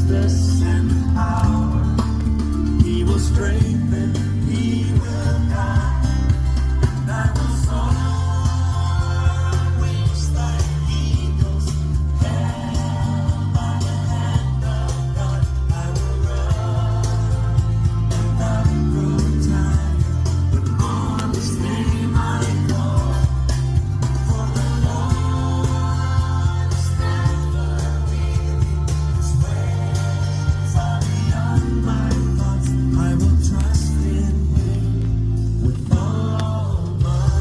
justice and power. He will strengthen, he will guide, and I will soar on wings like eagles, held by the hand of God. I will run and not grow tired, but on His name I call. For the Lord is never weary, His ways are beyond my thoughts. I will trust in Him with all my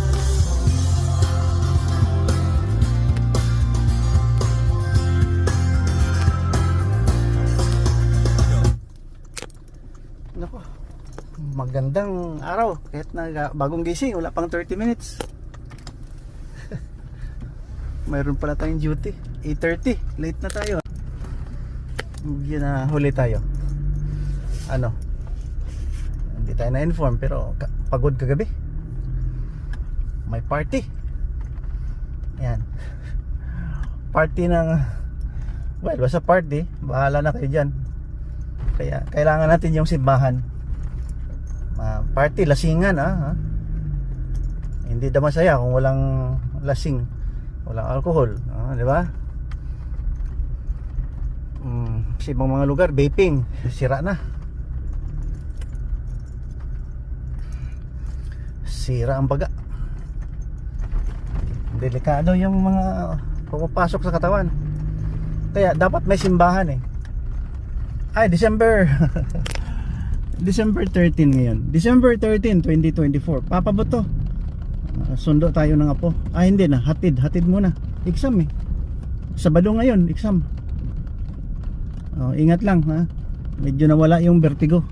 Nako, magandang araw. Kahit na bagong gising, wala pang 30 minutes. Mayroon pala tayong duty 8:30, late na tayo. Yun na, huli tayo. Ano, hindi tayo na-inform pero pagod kagabi. May party. Yan. Party ng, well, basta party, bahala na kayo dyan. Kaya kailangan natin yung simbahan. Party, lasingan ha? Hindi daw masaya kung walang lasing, walang alcohol, di ba? Sa ibang mga lugar, vaping, sira na. Sira ang baga. Delikado yung mga pumapasok sa katawan. Kaya dapat may simbahan eh. Ay, December December 13 ngayon. December 13, 2024. Papaboto. Sundo tayo ng apo. Hindi na, hatid muna. Exam eh. Sabado ngayon, exam. Ingat lang ha. Medyo nawala yung vertigo.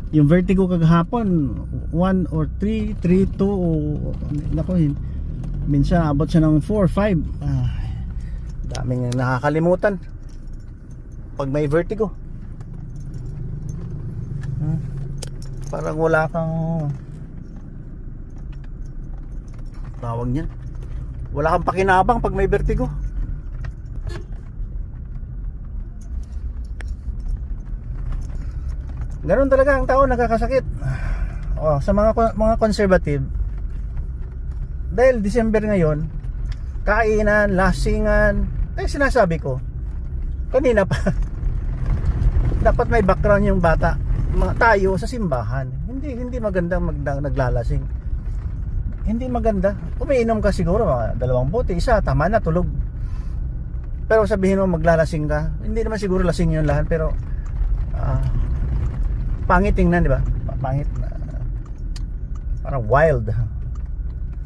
Yung vertigo kagahapon 1 or 3, 3, 2 nako, minsan abot siya ng 4, 5. Daming nakakalimutan pag may vertigo. Parang wala kang tawag niyan, wala kang pakinabang pag may vertigo. Ganun talaga ang tao, nakakasakit. Sa mga conservative, dahil December ngayon, kainan, lasingan, sinasabi ko kanina pa dapat may background yung bata, tayo sa simbahan. Hindi magandang naglalasing. Hindi maganda. Umiinom ka siguro mga 2 bote, isa tama na, tulog. Pero sabihin mo maglalasing ka, hindi naman siguro lasing yun lahat, pero pangit tingnan, di ba? Pangit, parang wild.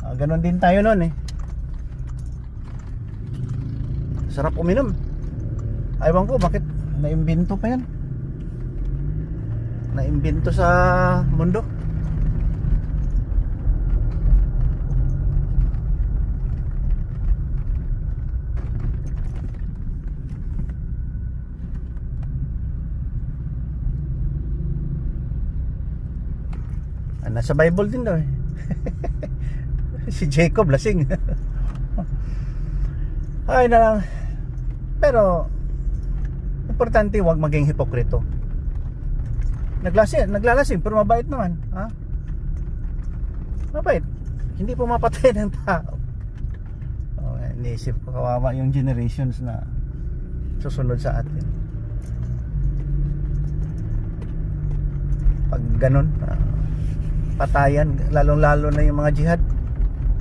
Ganon din tayo noon eh. Sarap uminom. Aywan ko bakit naimbento pa yan. Naimbento sa mundo. Nasa Bible din daw eh. Si Jacob lasing. Ay na lang. Pero importante huwag maging hipokrito. Naglalasing pero mabait naman, ha? Mabait. Hindi pumapatay ng tao. Iniisip ko, kawawa yung generations na susunod sa atin. Pag ganun, patayan, lalong-lalo na yung mga jihad,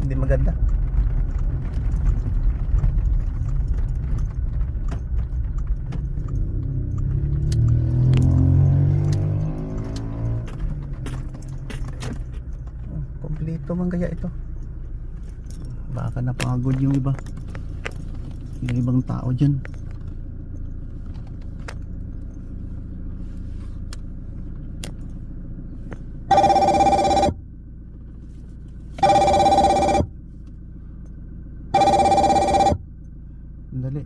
hindi maganda. Kompleto man kaya ito. Baka napagod yung iba, yung ibang tao dyan. Dali.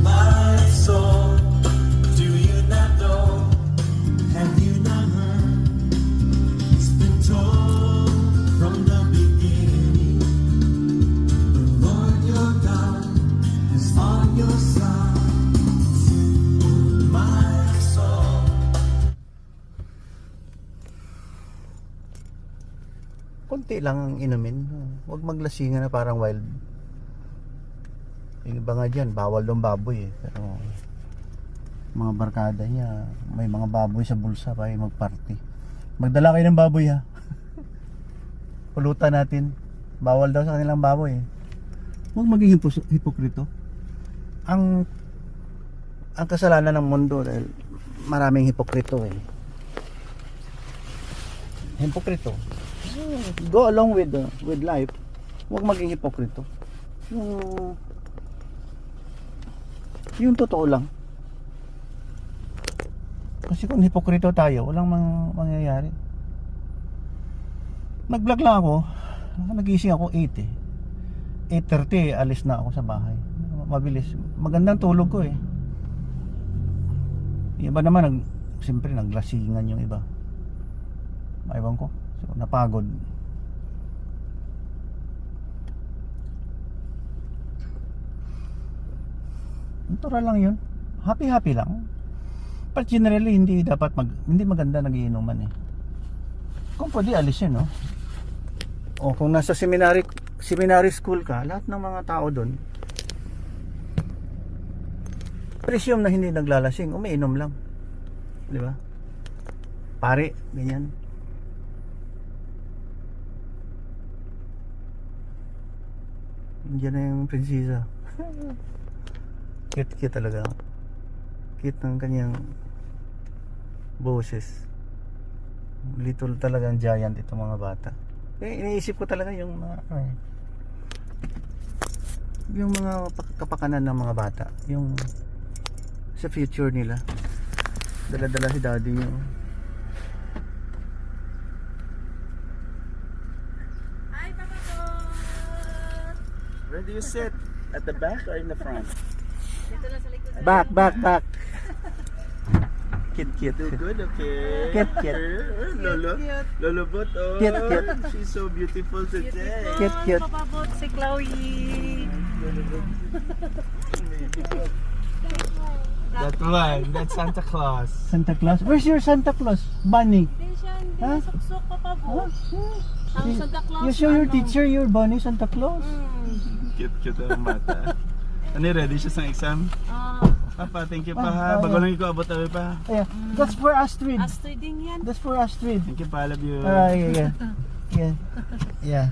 My soul, do you not know? Have you not heard? It's been told from the beginning. your side, my soul. Konti lang ang inumin. Huwag maglasingan na parang wild. Yung iba nga dyan, bawal daw baboy eh. Pero mga barkada niya, may mga baboy sa bulsa pa magparty. Magdala kayo ng baboy ha. Pulutan natin. Bawal daw sa kanilang baboy eh. Huwag maging hipokrito. Ang kasalanan ng mundo dahil maraming hipokrito eh. Hipokrito. Go along with life. Huwag maging hipokrito. Yung totoo lang. Kasi kung hipokrito tayo, walang mangyayari. Nag-vlog lang ako. Nagising ako 8 eh. 8:30 alis na ako sa bahay. Mabilis. Magandang tulog ko eh. Yung iba naman siyempre naglasingan yung iba. Ewan ko. So, napagod. Natural lang yun. Happy lang. But generally hindi dapat hindi maganda nagiinuman eh. Kung pwede alisin no. O kung nasa seminary school ka, lahat ng mga tao doon presume na hindi naglalasing, umiinom lang. Di ba? Pare, ganyan. Diyan na yung prinsesa. Cute talaga. Cute ng kanyang boses. Little talagang giant itong mga bata. Iniisip ko talaga yung yung mga kapakanan ng mga bata, yung sa future nila. Dala-dala si daddy yung Hi, Papa Bot! Where do you sit? At the back or in the front? Dito na sa likod. back. Cute. Good, okay. Cute. Lolo. Cute. Lolo Bot, oh. Cute. She's so beautiful today. Cute. Papa Bot, si Chloe. That one, that's Santa Claus. Santa Claus. Where's your Santa Claus? Bunny. Hindi siya, hindi Huh? suksok, Papa Huh? Bot. Ang Santa Claus. You show your ano? teacher your bunny Santa Claus. Cute ang bata. Ano, ready siya sa exam? Papa, thank you pa ha. Bago lang ko abot pa. Yeah. That's for Astrid. Astrid din yan. That's for Astrid. Thank you pa, love you. Yeah.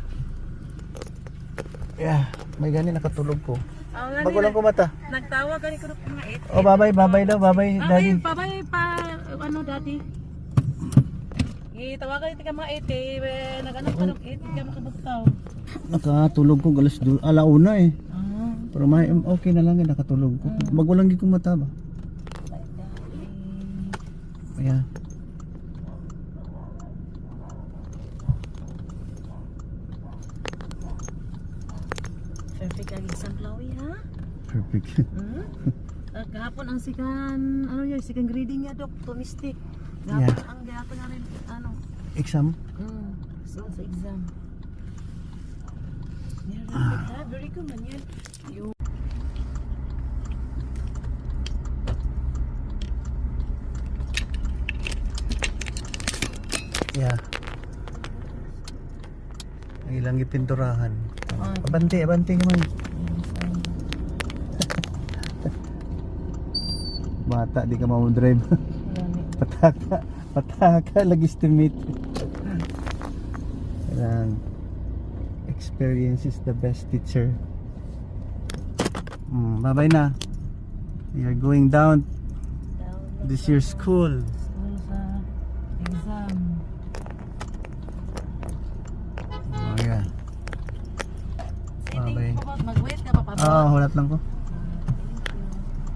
May gani nakatulog ko. Nga Bago lang ko mata. Nagtawag ka ni Kuruk mga 8. Oh, bye daw. Bye, daddy. Babay pa, ano, daddy. Itawagan ito ka mga 8 eh. Nag-anak ka ng 8, hindi ka makabugtaw. Nakatulog ko alauna eh. Pero may okay na lang nakatulog ko. Bago lang ko mata ba. Yeah. Perfect ang isang Chloe, ha? Perfect. Kahapon ang second grading niya, Dok, tomistic. Yeah. Ang gahapon na rin, ano, Exam? so sa exam. Yeah, very good man yan. Yeah. Ang ilang ipinturahan. Abante naman. Bata, di ka drive. Pataka, lagi-estimate. Kailangan experience is the best teacher. Bye-bye na. We are going down this year's school. Sa exam. Oh yeah. Bye-bye. Mag-wait ka, Papa Bot. Hulat lang ko.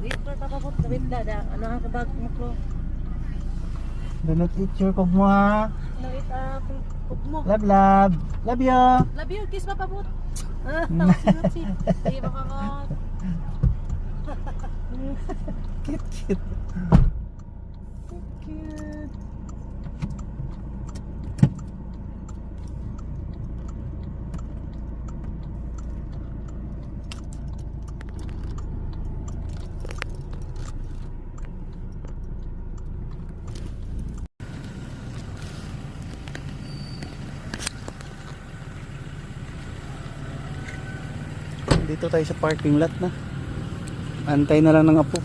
Wait for Papa Bot. Wait na. Ano ang kabag mo ko? Do not eat your kogma. Wait, mo. Love you. Love you. Kiss Papa Bot. Sinut-sit. Hey, Papa Bot. Cute. Cute. Dito tayo sa parking lot na. Antay na lang ng apo.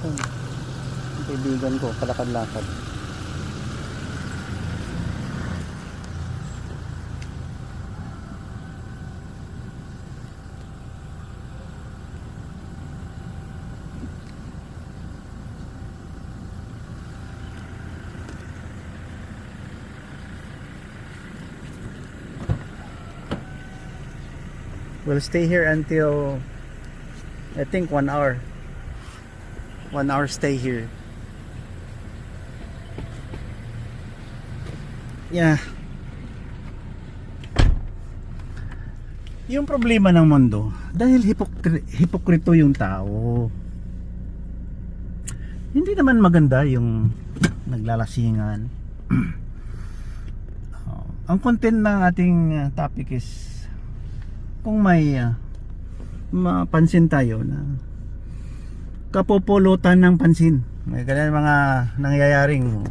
Ang kaibigan ko, palakad-lakad. We'll stay here until I think 1 hour. 1 hour stay here. Yeah. Yung problema ng mundo, dahil hipokrito yung tao. Hindi naman maganda yung naglalasingan. Ang content ng ating topic is kung may mapansin tayo na kapupulutan ng pansin. May ganyan mga nangyayaring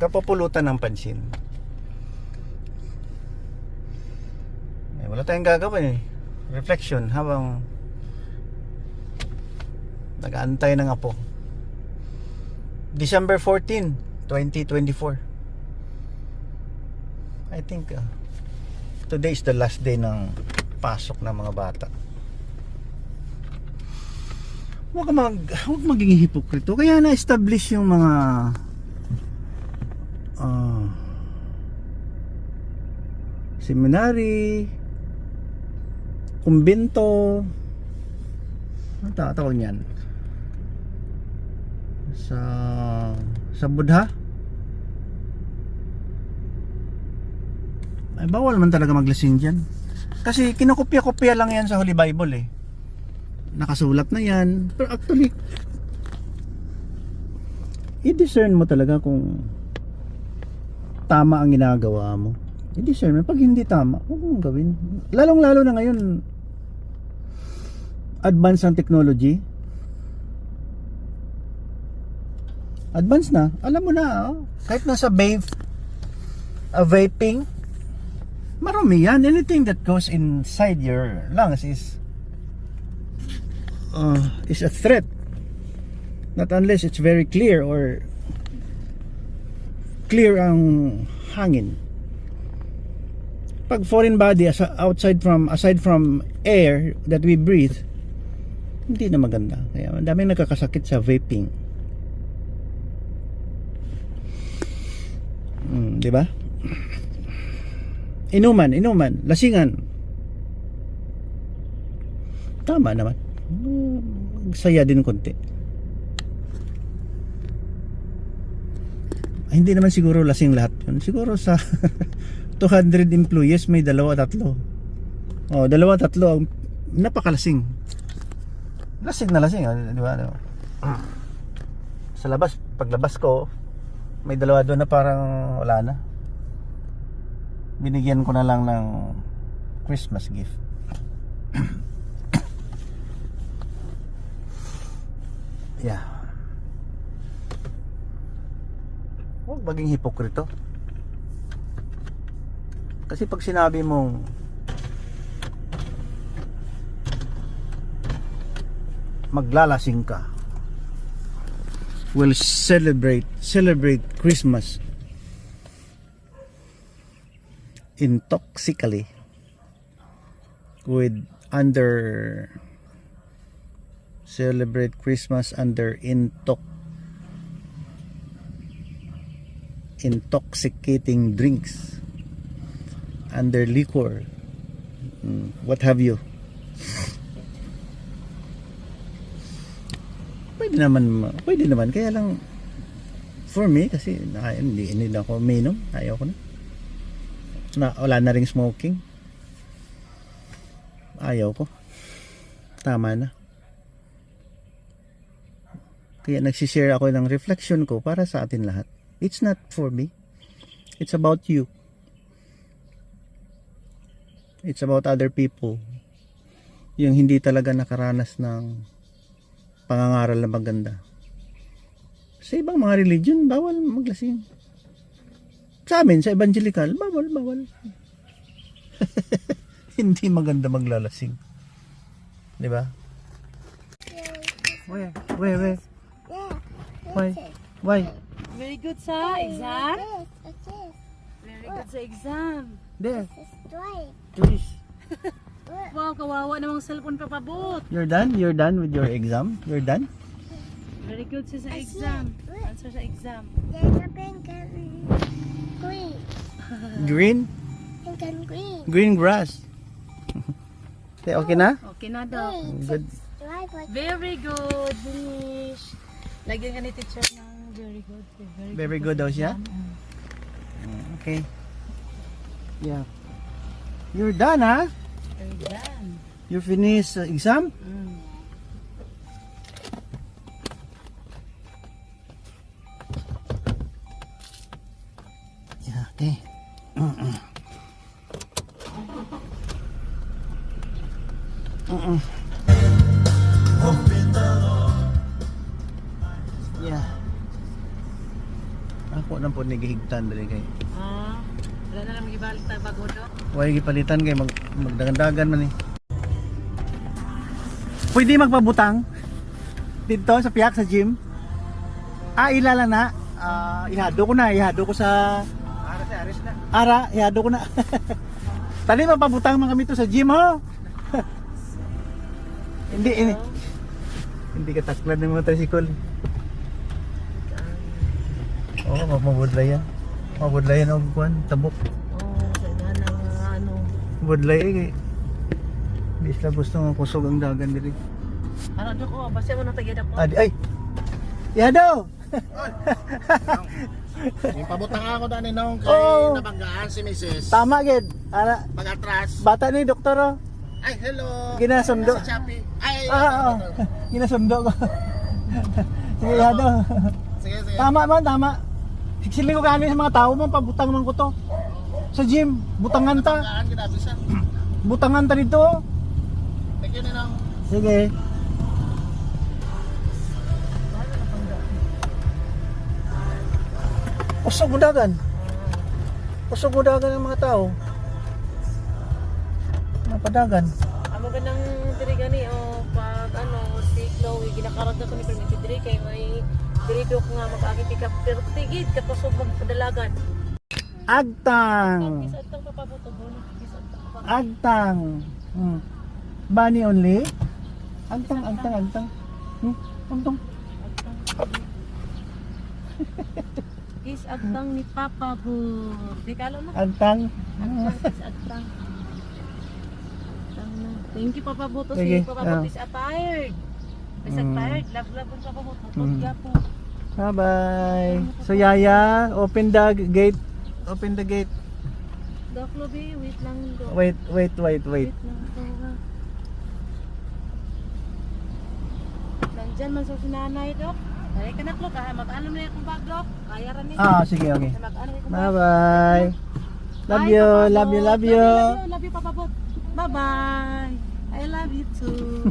kapupulutan ng pansin. Wala tayong gagawin eh. Reflection habang nag-aantay ng apo. December 14, 2024. I think today is the last day ng pasok ng mga bata. Huwag maging hipokrito. Kaya na-establish yung mga seminary, kumbento, ano tawag niyan? Sa Buddha. Ay, bawal man talaga maglasing dyan. Kasi kinokopya-kopya lang yan sa Holy Bible eh. Nakasulat na yan. Pero actually, i-discern mo talaga kung tama ang ginagawa mo. I-discern mo. Pag hindi tama, huwag mong gawin. Lalong-lalo na ngayon, advance ang technology. Advance na. Alam mo na, kahit nasa vaping, marami yan. Anything that goes inside your lungs is a threat. Not unless it's very clear or clear ang hangin. Pag foreign body aside from air that we breathe, hindi na maganda. Kaya daming nakakasakit sa vaping. Di ba? Inuman, lasingan. Tama naman. Saya din konti. Ay, hindi naman siguro lasing lahat yun. Siguro sa 200 employees may 2-3. Oh, 2-3 ang napakalasing. Lasing na lasing, di ba? Sa labas, paglabas ko, may 2 doon na parang wala na. Binigyan ko na lang ng Christmas gift. Yeah. Huwag maging hipokrito. Kasi pag sinabi mong maglalasing ka, will celebrate Christmas intoxically celebrate Christmas under intoxicating drinks, under liquor, what have you. Pwede naman, kaya lang for me, kasi hindi na ako minom, ayaw ko na wala na ring smoking, ayaw ko, tama na. Kaya nagsishare ako ng reflection ko para sa atin lahat. It's not for me, it's about you, it's about other people, yung hindi talaga nakaranas ng pangangaral na maganda. Sa ibang mga religion, bawal maglasing. Sa amin, sa evangelical, bawal. Hindi maganda maglalasing. Di ba? Where? Why? Very good sa exam. Very good sa exam. There. Please. Wow, kawawa namang cellphone papabot. You're done? You're done with your exam? You're done? Very good sa exam. Answer sa exam. Green? Green grass. Okay na? Okay na daw. Good. Very good. Finish. Lagyan ka ni teacher ng very good. Very good daw siya? Okay. Yeah. You're done, ha? Very done. You finished exam? Yeah, okay. Yeah. Ako na po nagihigtan dali kay. Wala na lang magibalik tayo bago do. Way gipalitan kay magdagan-dagan man eh. Pwede magpabutang dito sa piyak sa gym. Ilala na. Ihado ko sa ihado ko na. Tali mapabutang man kami to sa gym ho. Hindi ka taklan ng mga tricycle. Mabudlay yan. Mabudlay yan og kuan, tabok. Sa ganang ano. Budlay eh. Di sila gusto nga kusog ang dagan diri. Ano do ko, basta mo nang tagida ko. Ay! Ihado! Yung pabutang ako dani nung kay Oo. nabanggaan si Mrs. Tama gid. Pag-atras. Bata ni doktor oh. Ay, hello. Ginasundo. Si Chappy. Ay, Oo. Ginasundo ko. Sige, ihado. Sige. Tama man, tama. Siksiling ko kani sa mga tao mo, pabutang man ko to. Sa gym, butangan ta. Banggaan kita bisa. Butangan ta dito. Thank you ninong. Sige. Usog mo dagan. Usog mo dagan ng mga tao. Napadagan. Amo ba nang diri gani o pag ano si Chloe ginakarag na ko ni permit diri kay may diri do ko nga mag-agi pick up pero tigid katusog magpadalagan. Agtang. Isa tong papabuto bo. Isa tong Agtang. Bunny only? Agtang. Agtang. is agtang ni Papa Bo. Di kalo na. Agtang. Agtang is agtang. Thank you Papa Bo. To Sige, si Papa Bo is attired. Is attired. Love po Papa Bo. Tutugya po. Bye-bye. So Yaya, open the gate. Open the gate. Doc Lobe, wait lang do. Wait. Wait lang to ha. Nandyan man sa sinanay Doc. Ay ka na Doc, mag-ano na akong bag Doc. Kaya rin ni. Sige, okay. Mag-ano akong bag. Bye-bye. Love you, Papa love Bo. you, love you. Love you Papa Bo. Bye-bye. I love you too.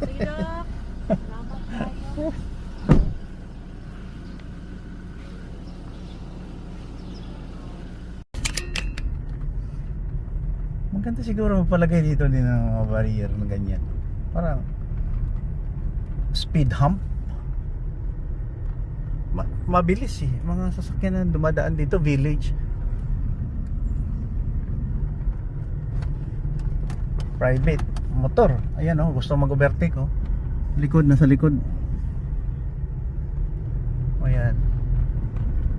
Sige Doc. Salamat tayo. Maganda siguro magpalagay dito din ng mga barrier na ganyan. Parang speed hump. Mabilis eh. Mga sasakyan na dumadaan dito, village. Private motor. Ayan oh, gusto mag-overtake oh. Likod, nasa likod. Ayan.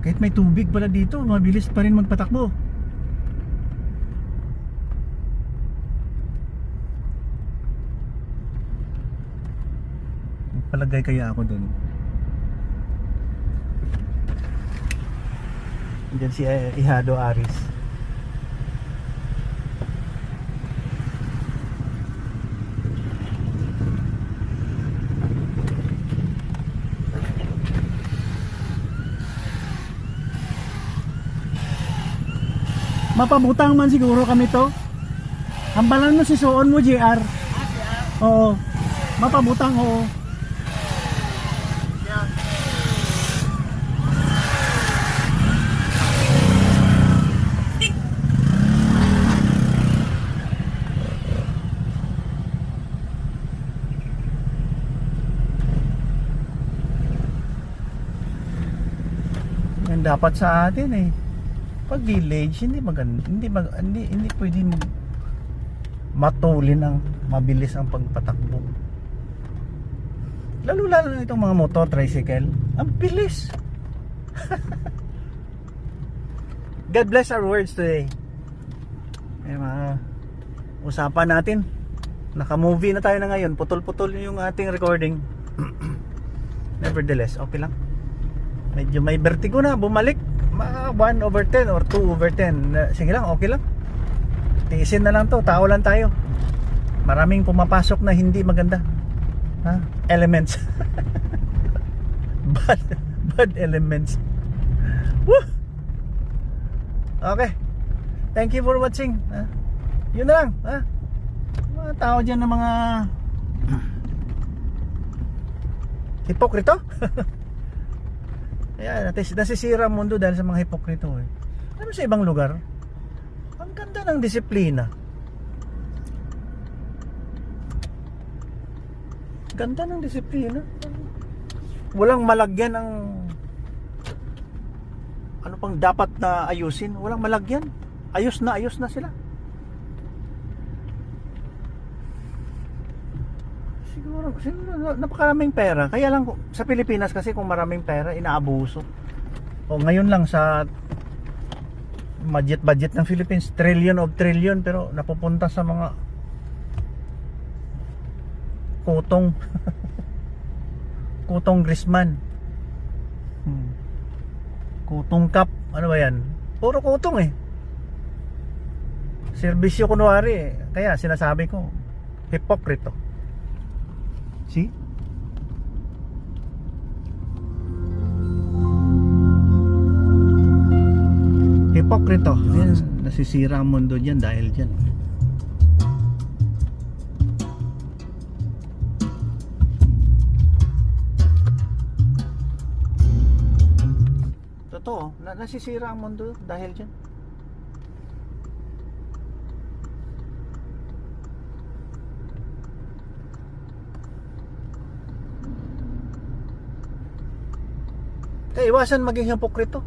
Kahit may tubig pala dito, mabilis pa rin magpatakbo. Palagay kaya ako dun. Diyan si Ihado Aris. Mapabutang man siguro kami to. Hambalan mo si Suon mo, JR. Oo. Mapabutang, oo. ang dapat sa atin eh. Pag village, hindi pwedeng matulin ang mabilis ang pagpatakbo. Lalo na itong mga motor, tricycle. Ang bilis. God bless our words today. Mga usapan natin. Naka-movie na tayo na ngayon. Putol-putol yung ating recording. Nevertheless, okay lang. Medyo may vertigo na. Bumalik. 1/10 or 2/10. Sige lang, okay lang. Tiisin na lang to. Tao lang tayo. Maraming pumapasok na hindi maganda. Elements. bad elements. Woo! Okay. Thank you for watching. Yun na lang. Mga tao dyan na mga hipokrito. Ayan, nasisira ang mundo dahil sa mga hipokrito eh. Ano sa ibang lugar? Ang ganda ng disiplina. Ganda ng disiplina. Walang malagyan ng ano pang dapat na ayusin. Walang malagyan. Ayos na sila. Siguro napakaraming pera. Kaya lang sa Pilipinas kasi kung maraming pera, inaabuso. O ngayon lang sa budget ng Philippines, trillion of trillion, pero napupunta sa mga kutong kutong Grisman, kutong Kap, ano ba yan? Puro kutong eh. Serbisyo kunwari eh. Kaya sinasabi ko, hipokrito. See? Hipokrito. Yan, nasisira ang mundo dyan dahil dyan. Totoo, nasisira ang mundo dahil dyan. Kaya iwasan maging hipokrito.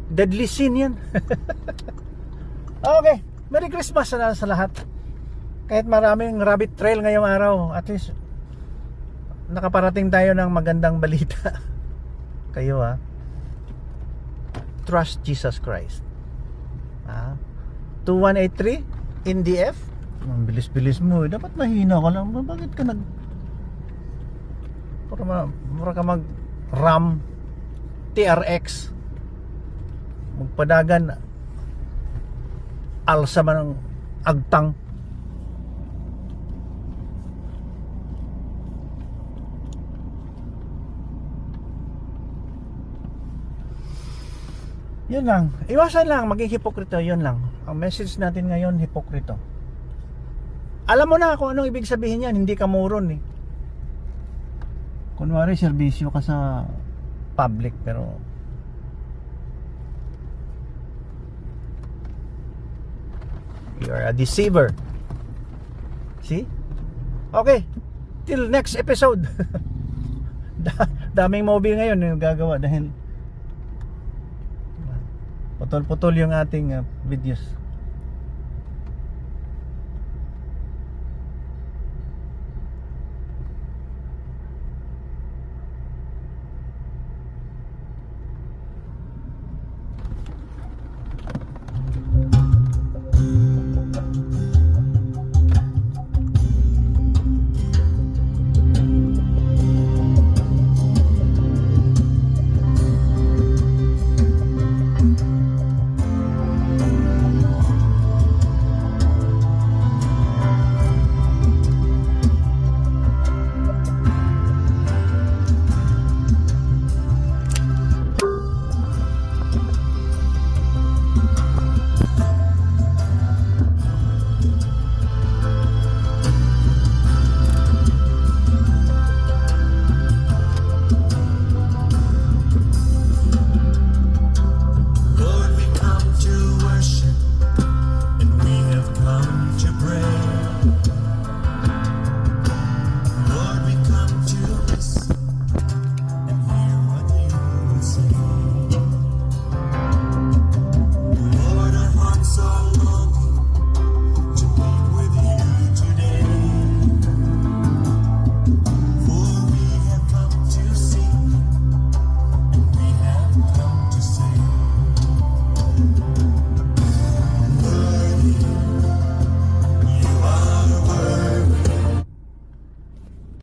Deadly sin yan. Okay, Merry Christmas na sa lahat. Kahit maraming rabbit trail ngayong araw, at least nakaparating tayo ng magandang balita. Kayo trust Jesus Christ. 2183 in DF. Ang bilis-bilis mo. Dapat mahina ka lang. Bakit ka mura ka mag Ram TRX, magpadagan alsa man ng agtang. Yun lang, iwasan lang maging hipokrito. Yun lang ang message natin ngayon, hipokrito. Alam mo na kung anong ibig sabihin yan. Hindi ka moron eh. Kunwari serbisyo ka sa public pero you are a deceiver. See? Okay, till next episode. Daming movie ngayon yung gagawa dahil putol-putol yung ating videos.